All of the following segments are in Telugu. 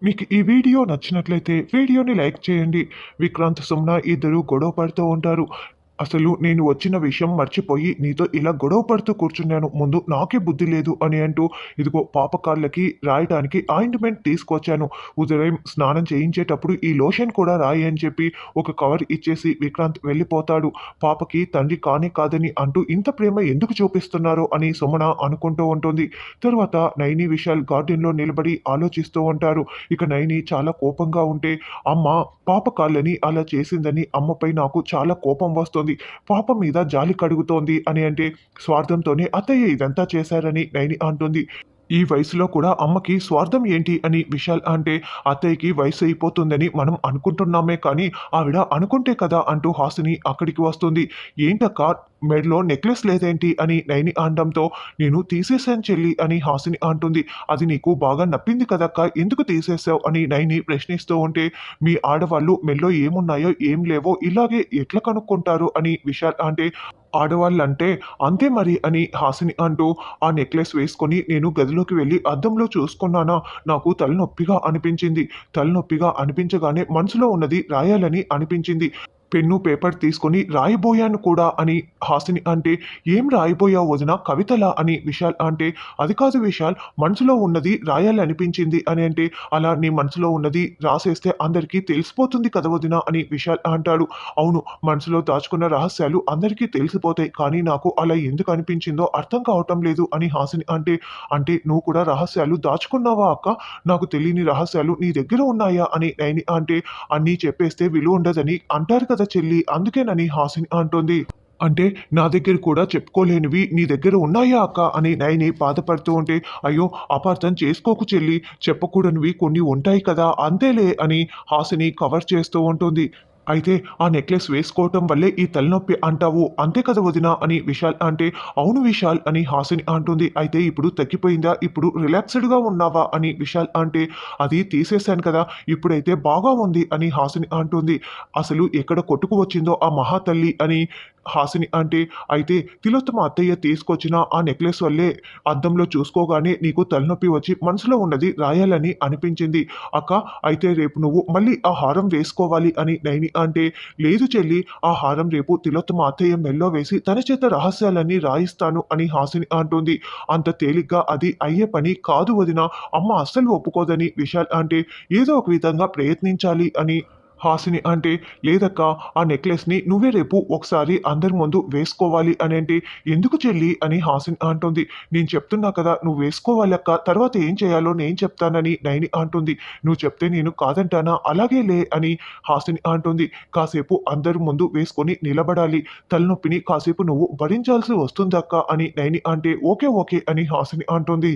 మీకు ఈ వీడియో నచ్చినట్లయితే వీడియోని లైక్ చేయండి. విక్రాంత్, సుమన ఇద్దరు గొడవ పడుతూ ఉంటారు. అసలు నేను వచ్చిన విషయం మర్చిపోయి నీతో ఇలా గొడవ పడుతూ కూర్చున్నాను. ముందు నాకే బుద్ధి లేదు అని అంటూ ఇదిగో పాప కాళ్ళకి రాయటానికి ఆయింట్మెంట్ తీసుకొచ్చాను. ఉదయం స్నానం చేయించేటప్పుడు ఈ లోషన్ కూడా రాయి అని చెప్పి ఒక కవర్ ఇచ్చేసి విక్రాంత్ వెళ్ళిపోతాడు. పాపకి తండ్రి కానే కాదని అంటూ ఇంత ప్రేమ ఎందుకు చూపిస్తున్నారో అని సుమన అనుకుంటూ ఉంటుంది. తర్వాత నైని విశాల్ గార్డెన్‌లో నిలబడి ఆలోచిస్తూ ఉంటారు. ఇక నైని చాలా కోపంగా ఉంటే, అమ్మ పాప కాళ్ళని అలా చేసిందని అమ్మపై నాకు చాలా కోపం వస్తోంది. పాప మీద జాలి కడుగుతోంది అని అంటే, స్వార్థంతోనే అత్తయ్య ఇదంతా చేశారని నైని అంటుంది. ఈ వయసులో కూడా అమ్మకి స్వార్థం ఏంటి అని విశాల్ అంటే, అత్తయ్యకి వయసు అయిపోతుందని మనం అనుకుంటున్నామే కానీ ఆవిడ అనుకుంటే కదా అంటూ హాసిని అక్కడికి వస్తుంది. ఏంటక్క మెడలో నెక్లెస్ లేదేంటి అని నైని అనడంతో, నేను తీసేశాను చెల్లి అని హాసిని అంటుంది. అది నీకు బాగా నప్పింది కదక్క, ఎందుకు తీసేసావు అని నైని ప్రశ్నిస్తూ ఉంటే, మీ ఆడవాళ్ళు మెడలో ఏమున్నాయో ఏం లేవో ఇలాగే ఎట్లా కనుక్కుంటారు అని విశాల్ అంటే, ఆడవాళ్ళంటే అంతే మరి అని హాసిని అంటూ ఆ నెక్లెస్ వేసుకొని నేను గదిలోకి వెళ్ళి అద్దంలో చూసుకున్నానా, నాకు తలనొప్పిగా అనిపించింది. తలనొప్పిగా అనిపించగానే మనసులో ఉన్నది రాయాలని అనిపించింది. పెన్ను పేపర్ తీసుకొని రాయబోయాను కూడా అని హాసిని అంటే, ఏం రాయబోయావు వదిన, కవితలా అని విశాల్ అంటే, అది కాదు విశాల్, మనసులో ఉన్నది రాయాలనిపించింది అని అంటే, అలా నీ మనసులో ఉన్నది రాసేస్తే అందరికీ తెలిసిపోతుంది కదా వదిన అని విశాల్ అంటాడు. అవును, మనసులో దాచుకున్న రహస్యాలు అందరికీ తెలిసిపోతాయి, కానీ నాకు అలా ఎందుకు అనిపించిందో అర్థం కావటం లేదు అని హాసిని అంటే, అంటే నువ్వు కూడా రహస్యాలు దాచుకున్నావా అక్క, నాకు తెలియని రహస్యాలు నీ దగ్గర ఉన్నాయా అని నైని అంటే, అన్నీ చెప్పేస్తే విలువ ఉండదని అంటారు కదా చెల్లి, అందుకేనని హాసిని అంటుంది. అంటే నా దగ్గర కూడా చెప్పుకోలేనివి నీ దగ్గర ఉన్నాయా అక్క అని నైని బాధపడుతూ ఉంటే, అయ్యో అపార్థం చేసుకోకు చెల్లి, చెప్పకూడనివి కొన్ని ఉంటాయి కదా అంతేలే అని హాసిని కవర్ చేస్తూ ఉంటుంది. అయితే ఆ నెక్లెస్ వేసుకోవటం వల్లే ఈ తలనొప్పి అంటావు అంతే కదా వదిన అని విశాల్ అంటే, అవును విశాల్ అని హాసిని అంటుంది. అయితే ఇప్పుడు తగ్గిపోయిందా, ఇప్పుడు రిలాక్స్డ్గా ఉన్నావా అని విశాల్ అంటే, అది తీసేశాను కదా, ఇప్పుడైతే బాగా ఉంది అని హాసిని అంటుంది. అసలు ఎక్కడ కొట్టుకు వచ్చిందో ఆ మహాతల్లి అని హాసిని అంటే, అయితే తిలోత్తమ అత్తయ్య తీసుకొచ్చిన ఆ నెక్లెస్ వల్లే అద్దంలో చూసుకోగానే నీకు తలనొప్పి వచ్చి మనసులో ఉన్నది రాయాలని అనిపించింది అక్క. అయితే రేపు నువ్వు మళ్ళీ ఆ హారం వేసుకోవాలి అని నైని అంటే, లేదు చెల్లి, ఆ హారం రేపు తిలోత్తమ అత్తయ్య మెల్లో వేసి తన చేత రహస్యాలన్నీ రాయిస్తాను అని హాసిని అంటుంది. అంత తేలిగ్గా అది అయ్యే పని కాదు వదిన, అమ్మ అస్సలు ఒప్పుకోదని విశాల్ అంటే, ఏదో ఒక విధంగా ప్రయత్నించాలి అని హాసిని అంటే, లేదక్కా, ఆ నెక్లెస్‌ని నువ్వే రేపు ఒకసారి అందరి ముందు వేసుకోవాలి అనంటే, ఎందుకు చెల్లి అని హాసిని అంటుంది. నేను చెప్తున్నా కదా, నువ్వు వేసుకోవాలి అక్క, తర్వాత ఏం చేయాలో నేను చెప్తానని నైని అంటుంది. నువ్వు చెప్తే నేను కాదంటానా, అలాగేలే అని హాసిని అంటుంది. కాసేపు అందరి ముందు వేసుకొని నిలబడాలి, తలనొప్పిని కాసేపు నువ్వు భరించాల్సి వస్తుందక్కా అని నైని అంటే, ఓకే ఓకే అని హాసిని అంటుంది.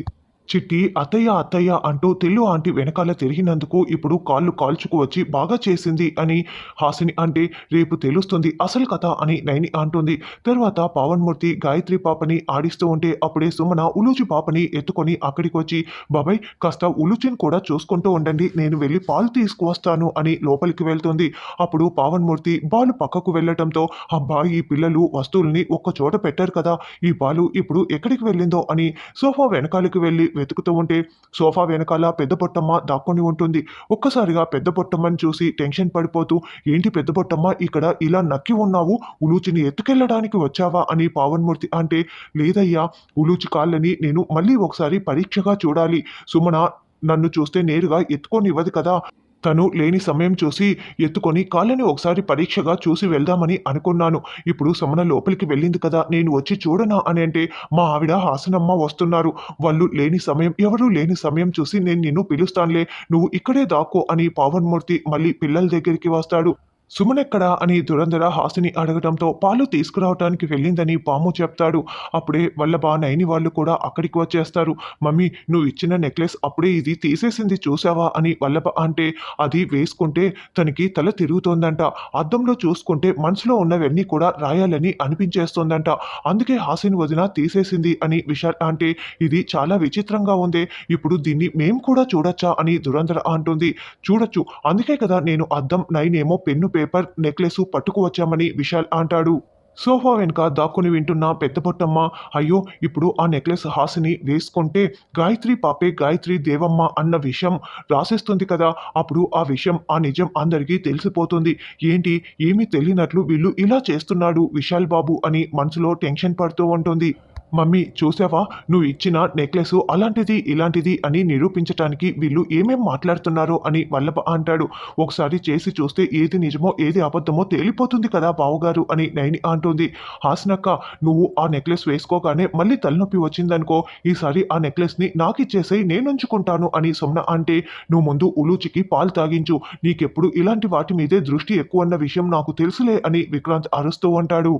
చిట్టి అత్తయ్య అత్తయ్య అంటూ తిల్లు ఆంటీ వెనకాల తిరిగినందుకు ఇప్పుడు కాళ్ళు కాల్చుకు వచ్చి బాగా చేసింది అని హాసిని అంటే, రేపు తెలుస్తుంది అసలు కథ అని నైని అంటుంది. తర్వాత పావన్మూర్తి గాయత్రి పాపని ఆడిస్తూ ఉంటే అప్పుడే సుమన ఉలూచి పాపని ఎత్తుకొని అక్కడికి వచ్చి, బాబాయ్ కాస్త ఉలుచిని కూడా చూసుకుంటూ ఉండండి, నేను వెళ్ళి పాలు తీసుకువస్తాను అని లోపలికి వెళ్తుంది. అప్పుడు పావన్మూర్తి బాలు పక్కకు వెళ్ళటంతో, అబ్బా ఈ పిల్లలు వస్తువుల్ని ఒక్క చోట పెట్టారు కదా, ఈ బాలు ఇప్పుడు ఎక్కడికి వెళ్ళిందో అని సోఫా వెనకాలకి వెళ్ళి వెతుకుతూ ఉంటే, సోఫా వెనకాల పెద్ద పొట్టమ్మ దాక్కొని ఉంటుంది. ఒక్కసారిగా పెద్ద పొట్టమ్మని చూసి టెన్షన్ పడిపోతూ, ఏంటి పెద్ద పొట్టమ్మ ఇక్కడ ఇలా నక్కి ఉన్నావు, ఉలూచిని ఎత్తుకెళ్ళడానికి వచ్చావా అని పావన్మూర్తి అంటే, లేదయ్యా, ఉలూచి కాళ్ళని నేను మళ్ళీ ఒకసారి పరీక్షగా చూడాలి, సుమన నన్ను చూస్తే నేరుగా ఎత్తుకోనివ్వదు కదా, తను లేని సమయం చూసి ఎత్తుకొని కాళ్ళని ఒకసారి పరీక్షగా చూసి వెళ్దామని అనుకున్నాను. ఇప్పుడు సుమన లోపలికి వెళ్ళింది కదా, నేను వచ్చి చూడనా అని అంటే, మా ఆవిడ హాసనమ్మ వస్తున్నారు, వాళ్ళు లేని సమయం, ఎవరూ లేని సమయం చూసి నేను నిన్ను పిలుస్తానులే, నువ్వు ఇక్కడే దాక్కో అని పావన్మూర్తి మళ్ళీ పిల్లల దగ్గరికి వస్తాడు. సుమనెక్కడా అని దురంధర హాసిని అడగడంతో, పాలు తీసుకురావటానికి వెళ్ళిందని పాము చెప్తాడు. అప్పుడే వల్లభ నైని వాళ్ళు కూడా అక్కడికి వచ్చేస్తారు. మమ్మీ నువ్వు ఇచ్చిన నెక్లెస్ అప్పుడే ఇది తీసేసింది చూసావా అని వల్లభ అంటే, అది వేసుకుంటే తనకి తల తిరుగుతోందంట, అద్దంలో చూసుకుంటే మనసులో ఉన్నవన్నీ కూడా రాయాలని అనిపించేస్తోందంట, అందుకే హాసిని వదిన తీసేసింది అని విశాల్ అంటే, ఇది చాలా విచిత్రంగా ఉందే, ఇప్పుడు దీన్ని మేము కూడా చూడొచ్చా అని దురంధర అంటుంది. చూడొచ్చు, అందుకే కదా నేను అద్దం, నైనేమో పెన్ను పేపర్ నెక్లెస్ పట్టుకు వచ్చామని విశాల్ అంటాడు. సోఫా వెనుక దాక్కుని వింటున్న పెద్ద పొట్టమ్మ, అయ్యో ఇప్పుడు ఆ నెక్లెస్ హాసిని వేసుకుంటే గాయత్రి పాపే గాయత్రి దేవమ్మ అన్న విషయం రాసేస్తుంది కదా, అప్పుడు ఆ విషయం ఆ నిజం అందరికీ తెలిసిపోతుంది. ఏంటి ఏమీ తెలియనట్లు వీళ్ళు ఇలా చేస్తున్నాడు విశాల్ బాబు అని మనసులో టెన్షన్ పడుతూ ఉంటుంది. మమ్మీ చూసావా, నువ్వు ఇచ్చిన నెక్లెస్ అలాంటిది ఇలాంటిది అని నిరూపించటానికి వీళ్ళు ఏమేం మాట్లాడుతున్నారో అని వల్లభ అంటాడు. ఒకసారి చేసి చూస్తే ఏది నిజమో ఏది అబద్ధమో తేలిపోతుంది కదా బావగారు అని నైని అంటుంది. హాసనక్క, నువ్వు ఆ నెక్లెస్ వేసుకోగానే మళ్ళీ తలనొప్పి వచ్చిందనుకో, ఈసారి ఆ నెక్లెస్ని నాకు ఇచ్చేసేయి, నేను ఉంచుకుంటాను అని సుమ్న అంటే, నువ్వు ముందు ఉలూచికి పాలు తాగించు, నీకెప్పుడు ఇలాంటి వాటి మీదే దృష్టి ఎక్కువ అన్న విషయం నాకు తెలుసులే అని విక్రాంత్ అరుస్తూ ఉంటాడు.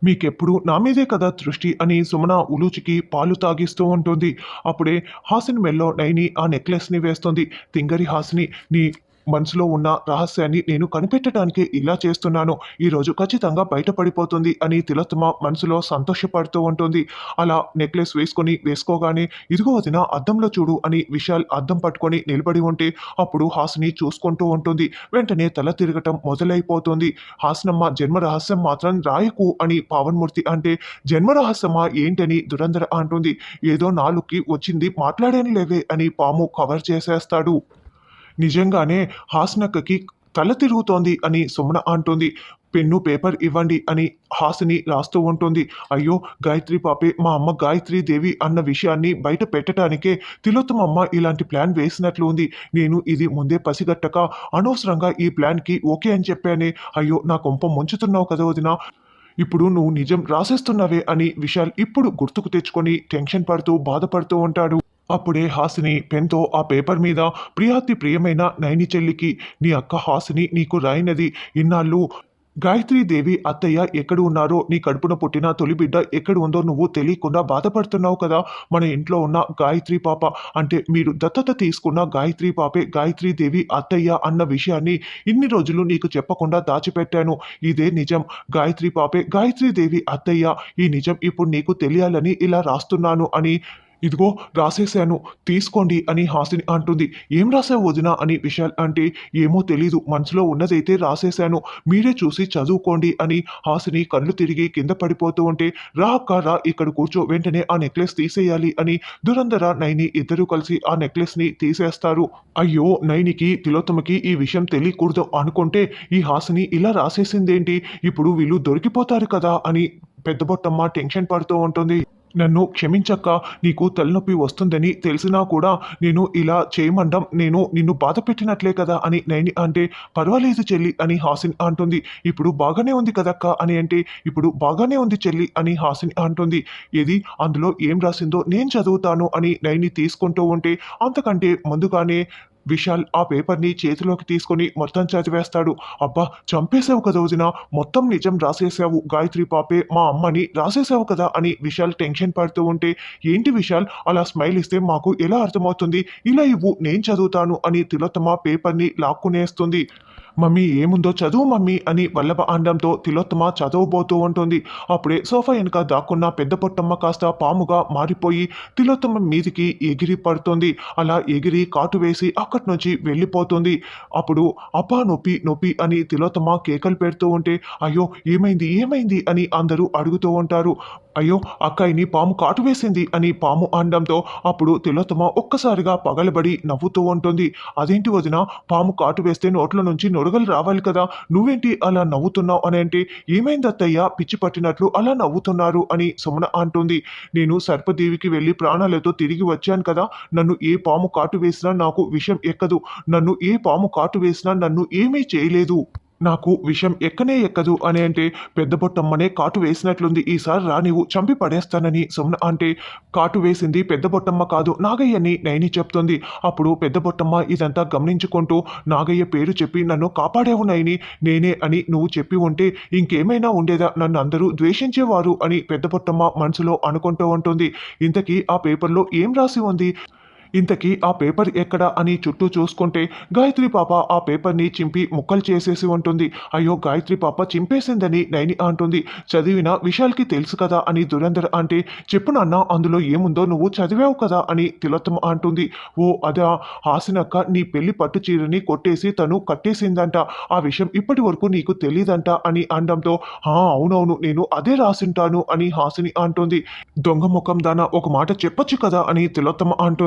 మీకెప్పుడు నా మీదే కదా దృష్టి అని సుమన ఉలూచికి పాలు తాగిస్తూ ఉంటుంది. అప్పుడే హాసిని మెల్లో నైని ఆ నెక్లెస్ని వేస్తుంది. తింగరి హాసిని, నీ మనసులో ఉన్న రహస్యాన్ని నేను కనిపెట్టడానికే ఇలా చేస్తున్నాను, ఈరోజు ఖచ్చితంగా బయటపడిపోతుంది అని తిలోత్తమ మనసులో సంతోషపడుతూ ఉంటుంది. అలా నెక్లెస్ వేసుకోగానే, ఇదిగో వదిన అద్దంలో చూడు అని విశాల్ అద్దం పట్టుకొని నిలబడి ఉంటే, అప్పుడు హాసిని చూసుకుంటూ ఉంటుంది. వెంటనే తల తిరగటం మొదలైపోతుంది. హాసనమ్మ, జన్మ రహస్యం మాత్రం రాయకు అని పావన్మూర్తి అంటే, జన్మ రహస్యమా ఏంటని దురంధర అంటుంది. ఏదో నాలుగుకి వచ్చింది మాట్లాడాను లేవే అని పాము కవర్ చేసేస్తాడు. నిజంగానే హాసనక్కకి తల తిరుగుతోంది అని సుమన అంటుంది. పెన్ను పేపర్ ఇవ్వండి అని హాసిని రాస్తూ ఉంటుంది. అయ్యో గాయత్రి పాపే మా అమ్మ గాయత్రీ దేవి అన్న విషయాన్ని బయట పెట్టడానికే తిలోత్తమమ్మ ఇలాంటి ప్లాన్ వేసినట్లు ఉంది. నేను ఇది ముందే పసిగట్టక అనవసరంగా ఈ ప్లాన్కి ఓకే అని చెప్పానే. అయ్యో నా కొంప ముంచుతున్నావు కదా వదినా, ఇప్పుడు నువ్వు నిజం రాసేస్తున్నావే అని విశాల్ ఇప్పుడు గుర్తుకు తెచ్చుకొని టెన్షన్ పడుతూ బాధపడుతూ ఉంటాడు. అప్పుడే హాసిని పెన్తో ఆ పేపర్ మీద, ప్రియాతి ప్రియమైన నైని చెల్లికి, నీ అక్క హాసిని నీకు రాయినది, ఇన్నాళ్ళు గాయత్రీదేవి అత్తయ్య ఎక్కడ ఉన్నారో, నీ కడుపున పుట్టిన తొలి బిడ్డ ఎక్కడ ఉందో నువ్వు తెలియకుండా బాధపడుతున్నావు కదా, మన ఇంట్లో ఉన్న గాయత్రి పాప అంటే మీరు దత్తత తీసుకున్న గాయత్రి పాపే గాయత్రీదేవి అత్తయ్య అన్న విషయాన్ని ఇన్ని రోజులు నీకు చెప్పకుండా దాచిపెట్టాను. ఇదే నిజం, గాయత్రి పాపే గాయత్రీదేవి అత్తయ్య, ఈ నిజం ఇప్పుడు నీకు తెలియాలని ఇలా రాస్తున్నాను అని, ఇదిగో రాసేశాను తీసుకోండి అని హాసిని అంటుంది. ఏం రాసావు వదిన అని విశాల్ అంటే, ఏమో తెలీదు, మనసులో ఉన్నదైతే రాసేశాను, మీరే చూసి చదువుకోండి అని హాసిని కళ్ళు తిరిగి కింద పడిపోతూ ఉంటే, రా అక్క రా ఇక్కడ కూర్చో, వెంటనే ఆ నెక్లెస్ తీసేయాలి అని దురంధర నైని ఇద్దరూ కలిసి ఆ నెక్లెస్ని తీసేస్తారు. అయ్యో నైనికి తిలోత్తమకి ఈ విషయం తెలియకూడదు అనుకుంటే, ఈ హాసిని ఇలా రాసేసిందేంటి, ఇప్పుడు వీళ్ళు దొరికిపోతారు కదా అని పెద్దబొట్టమ్మ టెన్షన్ పడుతూ ఉంటుంది. నన్ను క్షమించక్క, నీకు తలనొప్పి వస్తుందని తెలిసినా కూడా నేను ఇలా చేయమండం నేను నిన్ను బాధ పెట్టినట్లే కదా అని నైని అంటే, పర్వాలేదు చెల్లి అని హాసిని అంటుంది. ఇప్పుడు బాగానే ఉంది కదక్క అని అంటే, ఇప్పుడు బాగానే ఉంది చెల్లి అని హాసిని అంటుంది. ఏది అందులో ఏం రాసిందో నేను చదువుతాను అని నైని తీసుకుంటూ ఉంటే, అంతకంటే ముందుగానే విశాల్ ఆ పేపర్ని చేతిలోకి తీసుకొని మొత్తం చదివేస్తాడు. అబ్బా చంపేశావు కదా వదిన, మొత్తం నిజం రాసేసావు, గాయత్రి పాపే మా అమ్మని రాసేసావు కదా అని విశాల్ టెన్షన్ పడుతూ ఉంటే, ఏంటి విశాల్ అలా స్మైల్ ఇస్తే మాకు ఎలా అర్థమవుతుంది, ఇలా ఇవ్వు నేను చదువుతాను అని తిలోత్తమ పేపర్ని లాక్కునేస్తుంది. మమ్మీ ఏముందో చదువు మమ్మీ అని వల్లభ అనడంతో తిలోత్తమ చదవబోతూ ఉంటుంది. అప్పుడే సోఫా వెనుక దాక్కున్న పెద్ద పొట్టమ్మ కాస్త పాముగా మారిపోయి తిలోత్తమ మీదికి ఎగిరి పడుతుంది. అలా ఎగిరి కాటు వేసి అక్కడి నుంచి వెళ్ళిపోతుంది. అప్పుడు అబ్బా నొప్పి నొప్పి అని తిలోత్తమ కేకలు పెడుతూ ఉంటే, అయ్యో ఏమైంది ఏమైంది అని అందరూ అడుగుతూ ఉంటారు. అయ్యో అక్కాయిని పాము కాటు వేసింది అని పాము అనడంతో అప్పుడు తిలోత్తమ ఒక్కసారిగా పగలబడి నవ్వుతూ ఉంటుంది. అదేంటి వదిన, పాము కాటు వేస్తే నోట్ల నుంచి నొరగలు రావాలి కదా, నువ్వేంటి అలా నవ్వుతున్నావు అని అంటే, ఏమైంది అత్తయ్య పిచ్చి పట్టినట్లు అలా నవ్వుతున్నారు అని సుమన అంటుంది. నేను సర్పదేవికి వెళ్ళి ప్రాణాలతో తిరిగి వచ్చాను కదా, నన్ను ఏ పాము కాటు వేసినా నాకు విషం ఎక్కదు, నన్ను ఏ పాము కాటు వేసినా నన్ను ఏమీ చేయలేదు, నాకు విషం ఎక్కనే ఎక్కదు అని అంటే, పెద్ద బొట్టమ్మనే కాటు వేసినట్లుంది, ఈసారి రా నీవు చంపి పడేస్తానని సుమన అంటే, కాటు వేసింది పెద్ద బొట్టమ్మ కాదు నాగయ్యని నైని చెప్తుంది. అప్పుడు పెద్ద బొట్టమ్మ ఇదంతా గమనించుకుంటూ, నాగయ్య పేరు చెప్పి నన్ను కాపాడేవు నైని, నేనే అని నువ్వు చెప్పి ఉంటే ఇంకేమైనా ఉండేదా, నన్ను అందరూ ద్వేషించేవారు అని పెద్ద బొట్టమ్మ మనసులో అనుకుంటూ ఉంటుంది. ఇంతకీ ఆ పేపర్లో ఏం రాసి ఉంది, ఇంతకీ ఆ పేపర్ ఎక్కడా అని చుట్టూ చూసుకుంటే గాయత్రి పాప ఆ పేపర్ని చింపి ముక్కలు చేసేసి ఉంటుంది. అయ్యో గాయత్రి పాప చింపేసిందని నైని అంటుంది. చదివిన విశాల్కి తెలుసు కదా అని దురంధర్ అంటే, చెప్పు నాన్న అందులో ఏముందో నువ్వు చదివావు కదా అని తిలోత్తమ అంటుంది. ఓ అదా, హాసినక్క నీ పెళ్లి పట్టు చీరని కొట్టేసి తను కట్టేసిందంట, ఆ విషయం ఇప్పటి వరకు నీకు తెలీదంట అని అనడంతో, అవునవును నేను అదే రాసింటాను అని హాసిని అంటుంది. దొంగ ముఖం దాన ఒక మాట చెప్పొచ్చు కదా అని తిలోత్తమ అంటుంది.